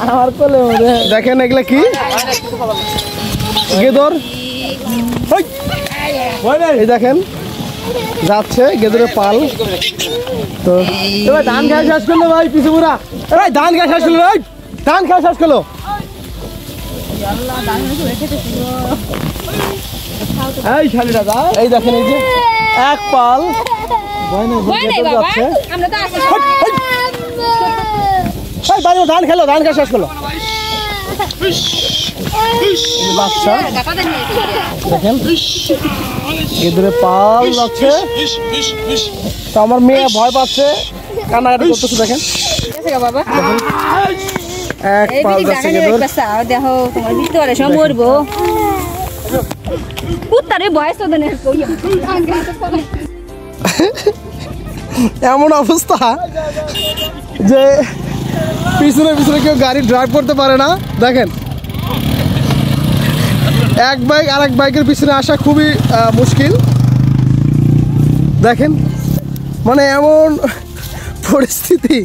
আমার কোলে দেখেন এগুলা কি গেদর এই দেখেন যাচ্ছে গেদরের পাল তো এবার ধান খাওয়া শেষ করলো ভাই পিছু পুরা ভাই ধান খাওয়া শেষ করলো ভাই ধান খাওয়া শেষ করলো এই শালিরা দা এই দেখেন এই যে এক পাল যাচ্ছে ধান খেলো ধান খাওয়া শেষ করলো বাচ্চা দেখেন গেদরে পাল যাচ্ছে তো আমার মেয়ে ভয় পাচ্ছে কান্নাকাটি করতেছে দেখেন এক পাল যাচ্ছে গেদর দেখো তোমার ভিতরে সব মরবো কুত্তারে বয়স এমন অবস্থা যে পিছনে পিছনে কেউ গাড়ি ড্রাইভ করতে পারে না দেখেন এক বাইক আর এক বাইকের পিছনে আসা খুবই মুশকিল দেখেন মানে এমন পরিস্থিতি